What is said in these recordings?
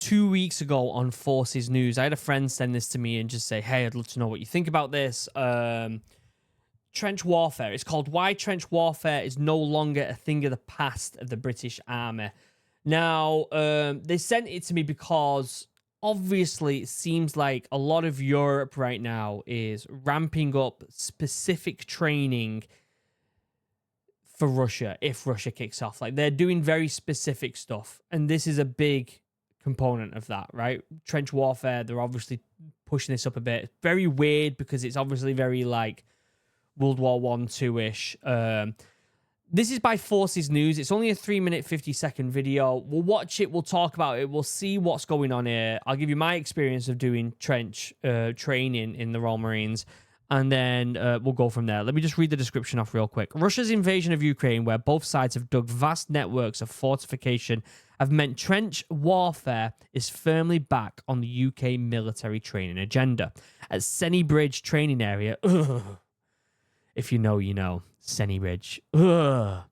2 weeks ago on Forces News. I had a friend send this to me and just say, hey, I'd love to know what you think about this. Trench warfare. It's called Why Trench Warfare is No Longer a Thing of the Past of the British Army. Now, they sent it to me because obviously it seems like a lot of Europe right now is ramping up specific training for Russia if Russia kicks off. Like, they're doing very specific stuff, and this is a big component of that, right? Trench warfare, they're obviously pushing this up a bit. Very weird because it's obviously very like World War 1, 2-ish. This is by Forces News. It's only a 3-minute, 50-second video. We'll watch it. We'll talk about it. We'll see what's going on here. I'll give you my experience of doing trench training in the Royal Marines, and then we'll go from there. Let me just read the description off real quick. Russia's invasion of Ukraine, where both sides have dug vast networks of fortification, have meant trench warfare is firmly back on the UK military training agenda. At Senny Bridge training area, if you know, you know. Senny Bridge. Home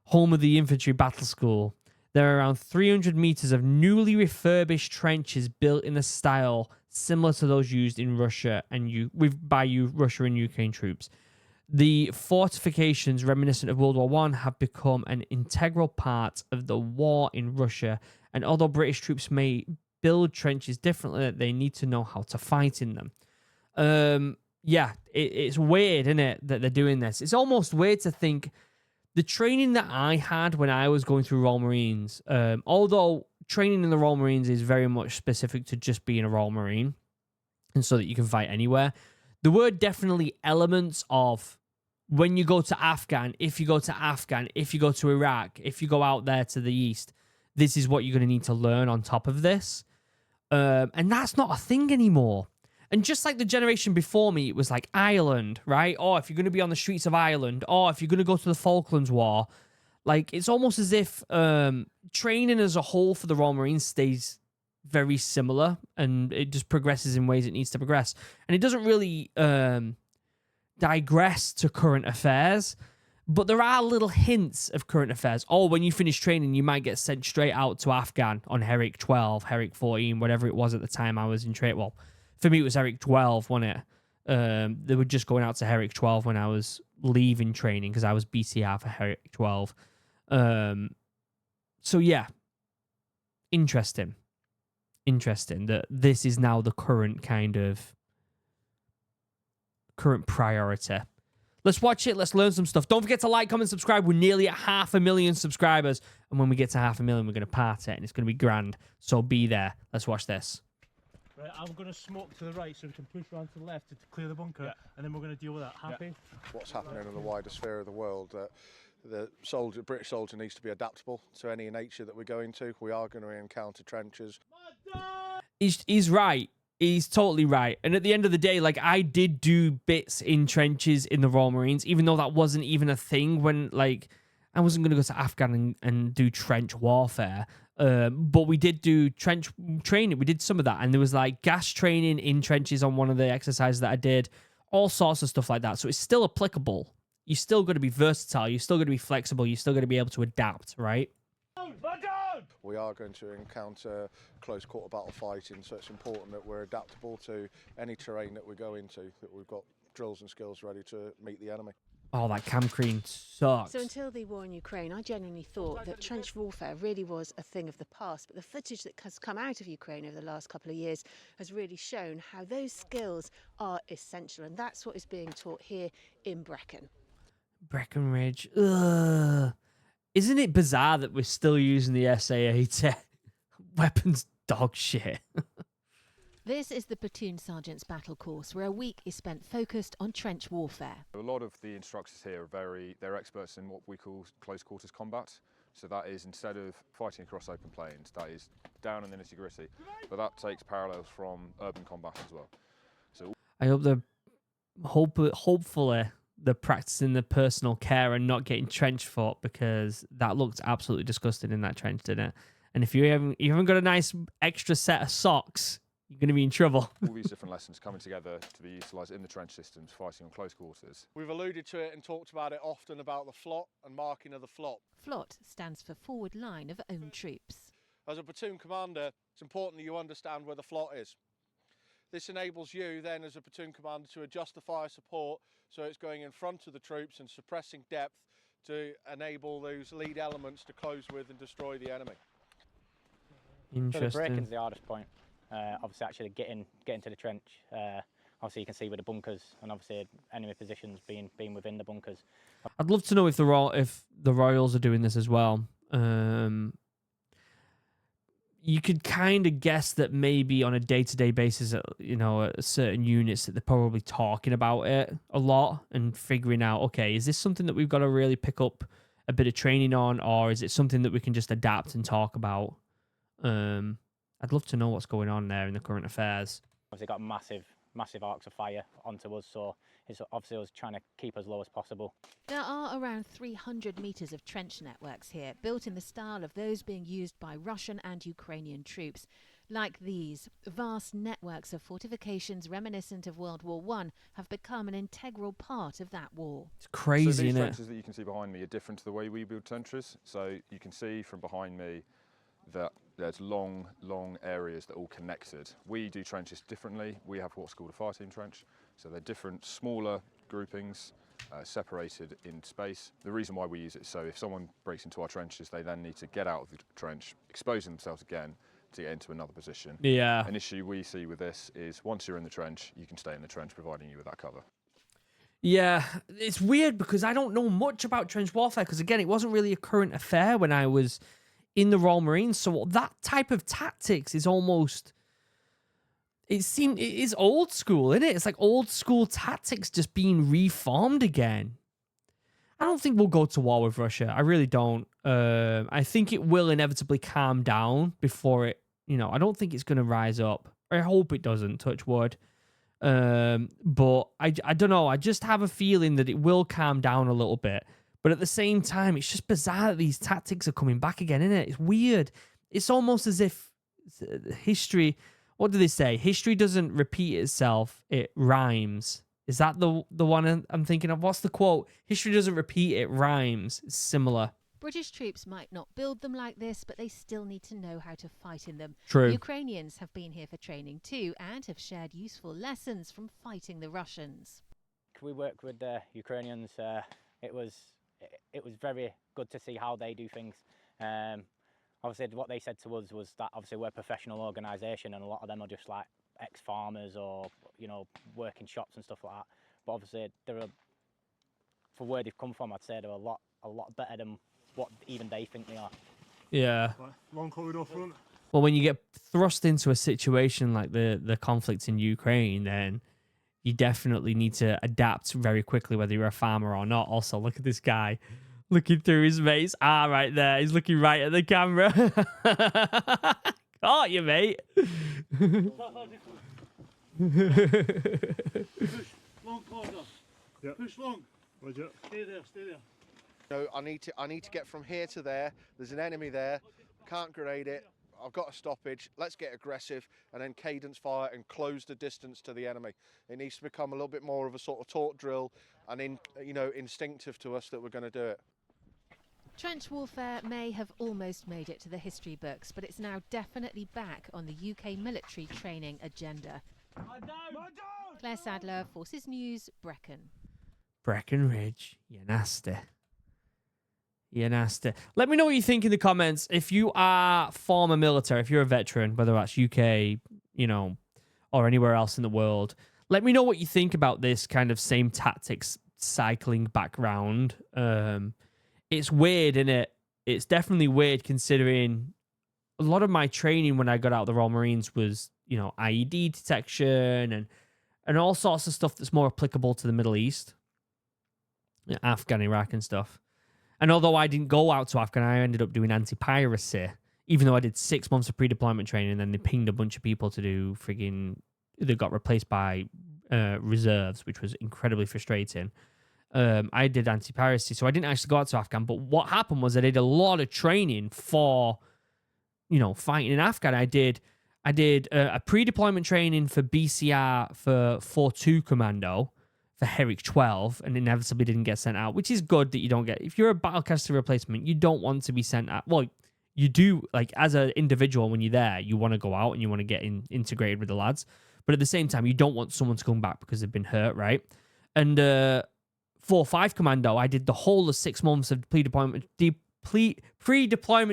of the Infantry Battle School. There are around 300 meters of newly refurbished trenches built in a style similar to those used in Russia and by Russia and Ukraine troops. The fortifications reminiscent of World War I have become an integral part of the war in Russia, and although British troops may build trenches differently, they need to know how to fight in them. Yeah, it's weird, isn't it, that they're doing this? It's almost weird to think the training that I had when I was going through Royal Marines, although training in the Royal Marines is very much specific to just being a Royal Marine, and so that you can fight anywhere, there were definitely elements of when you go to Afghan, if you go to Afghan, if you go to Iraq, if you go out there to the east, this is what you're going to need to learn on top of this. And that's not a thing anymore. And just like the generation before me, it was like Ireland, right? Or if you're going to be on the streets of Ireland, or if you're going to go to the Falklands War, like it's almost as if training as a whole for the Royal Marines stays very similar, and it just progresses in ways it needs to progress. And it doesn't really digress to current affairs, but there are little hints of current affairs. Oh, when you finish training, you might get sent straight out to Afghan on Herrick 12, Herrick 14, whatever it was at the time I was in trade. Well, for me, it was Herrick 12, wasn't it? They were just going out to Herrick 12 when I was leaving training because I was BCR for Herrick 12. So, yeah. Interesting that this is now the current priority. Let's watch it. Let's learn some stuff. Don't forget to like, comment, subscribe. We're nearly at 500,000 subscribers. And when we get to 500,000, we're going to party and it's going to be grand. So be there. Let's watch this. Right, I'm going to smoke to the right so we can push around to the left to clear the bunker, and then we're going to deal with that. Happy? What's happening in the wider sphere of the world, the British soldier needs to be adaptable to any nature that we go into. We are going to encounter trenches. He's right. He's totally right. And at the end of the day, like, I did do bits in trenches in the Royal Marines, even though that wasn't even a thing when, like, I wasn't going to go to Afghan and do trench warfare. But we did do trench training. We did some of that. And there was like gas training in trenches on one of the exercises that I did. All sorts of stuff like that. So it's still applicable. You're still going to be versatile. You're still going to be flexible. You're still going to be able to adapt, right? We are going to encounter close quarter battle fighting. So it's important that we're adaptable to any terrain that we go into, that we've got drills and skills ready to meet the enemy. Oh, that camcreen sucks. So until the war in Ukraine, I genuinely thought that trench warfare really was a thing of the past. But the footage that has come out of Ukraine over the last couple of years has really shown how those skills are essential. And that's what is being taught here in Brecon. Breckenridge. Ugh. Isn't it bizarre that we're still using the SA-80? Weapons dog shit. This is the platoon sergeant's battle course, where a week is spent focused on trench warfare. A lot of the instructors here they're experts in what we call close quarters combat. So that is, instead of fighting across open plains, that is down in the nitty gritty. But that takes parallels from urban combat as well. So I hope hopefully they're practicing the personal care and not getting trench foot, because that looked absolutely disgusting in that trench, didn't it? And if you haven't got a nice extra set of socks, you're going to be in trouble. All these different lessons coming together to be utilised in the trench systems, fighting on close quarters. We've alluded to it and talked about it often about the FLOT and marking of the FLOT. FLOT stands for Forward Line of Own Troops. As a platoon commander, it's important that you understand where the flot is. This enables you then as a platoon commander to adjust the fire support so it's going in front of the troops and suppressing depth to enable those lead elements to close with and destroy the enemy. So the Interesting. breaking's the hardest point. Obviously, actually getting to the trench. Obviously, you can see with the bunkers, and obviously enemy positions being within the bunkers. I'd love to know if the Royals are doing this as well. You could kind of guess that maybe on a day-to-day basis, you know, at certain units that they're probably talking about it a lot and figuring out, okay, is this something that we've got to really pick up a bit of training on, or is it something that we can just adapt and talk about? I'd love to know what's going on there in the current affairs. Obviously, got massive arcs of fire onto us, so it's obviously us trying to keep as low as possible. There are around 300 metres of trench networks here, built in the style of those being used by Russian and Ukrainian troops. Like these, vast networks of fortifications reminiscent of World War I have become an integral part of that war. It's crazy, so these isn't it? trenches that you can see behind me are different to the way we build trenches. So you can see from behind me that there's long areas that are all connected. We do trenches differently. We have what's called a fire team trench. So they're different, smaller groupings, separated in space. The reason why we use it is so if someone breaks into our trenches, they then need to get out of the trench, exposing themselves again to get into another position. Yeah. An issue we see with this is once you're in the trench, you can stay in the trench, providing you with that cover. Yeah, it's weird because I don't know much about trench warfare because, again, it wasn't really a current affair when I was in the Royal Marines. So that type of tactics is almost... It is old school, isn't it? It's like old school tactics just being reformed again. I don't think we'll go to war with Russia. I really don't. I think it will inevitably calm down before it, you know, I don't think it's going to rise up. I hope it doesn't, touch wood. But I don't know. I just have a feeling that it will calm down a little bit. But at the same time, it's just bizarre that these tactics are coming back again, isn't it? It's weird. It's almost as if history... What do they say? History doesn't repeat itself, it rhymes. Is that the one I'm thinking of? What's the quote? History doesn't repeat, it rhymes. It's similar. British troops might not build them like this, but they still need to know how to fight in them. True. Ukrainians have been here for training too and have shared useful lessons from fighting the Russians. We worked with the Ukrainians. It was very good to see how they do things. Obviously, what they said to us was that obviously we're a professional organisation and a lot of them are just like ex-farmers or, you know, work in shops and stuff like that. But obviously, for where they've come from, I'd say they're a lot better than what even they think they are. Yeah. Right, long corridor front. Well, when you get thrust into a situation like the conflict in Ukraine, then you definitely need to adapt very quickly, whether you're a farmer or not. Also, look at this guy. Looking through his mate's right there. He's looking right at the camera. Caught you, mate. Push, long corridor. Yep. Push long. Roger. Stay there, stay there. No, I need to get from here to there. There's an enemy there. Can't grenade it. I've got a stoppage. Let's get aggressive and then cadence fire and close the distance to the enemy. It needs to become a little bit more of a sort of taught drill and instinctive to us that we're going to do it. Trench warfare may have almost made it to the history books, but it's now definitely back on the UK military training agenda. Claire Sadler, Forces News, Brecon. Breckenridge, you're nasty. You're nasty. Let me know what you think in the comments. If you are former military, if you're a veteran, whether that's UK, you know, or anywhere else in the world, let me know what you think about this kind of same tactics cycling background. It's weird, isn't it? It's definitely weird considering a lot of my training when I got out of the Royal Marines was, you know, IED detection and all sorts of stuff that's more applicable to the Middle East, Afghan, Iraq and stuff. And although I didn't go out to Afghan, I ended up doing anti-piracy, even though I did 6 months of pre-deployment training and then they pinged a bunch of people to do frigging... They got replaced by reserves, which was incredibly frustrating. I did anti-piracy, so I didn't actually go out to Afghan. But what happened was I did a lot of training for, you know, fighting in Afghan. I did a pre-deployment training for BCR for 4-2 Commando for Herrick 12, and inevitably didn't get sent out, which is good that you don't get. If you're a battlecaster replacement, you don't want to be sent out. Well, you do, like, as an individual, when you're there, you want to go out and you want to get integrated with the lads. But at the same time, you don't want someone to come back because they've been hurt, right? And 4-5 Commando, I did the whole of 6 months of pre-deployment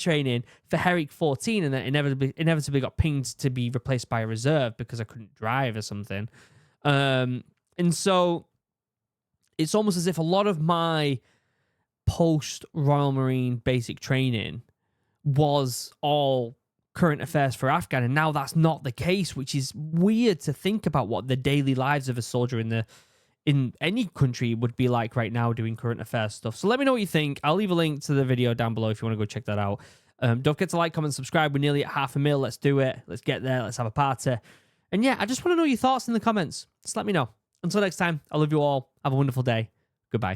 training for Herrick 14, and then inevitably got pinged to be replaced by a reserve because I couldn't drive or something. And so it's almost as if a lot of my post-Royal Marine basic training was all current affairs for Afghan, and now that's not the case, which is weird to think about what the daily lives of a soldier in any country would be like right now doing current affairs stuff. So let me know what you think. I'll leave a link to the video down below if you want to go check that out. Don't forget to like, comment, subscribe. We're nearly at 500,000. Let's do it. Let's get there. Let's have a party. And yeah, I just want to know your thoughts in the comments. Just let me know. Until next time, I love you all. Have a wonderful day. Goodbye.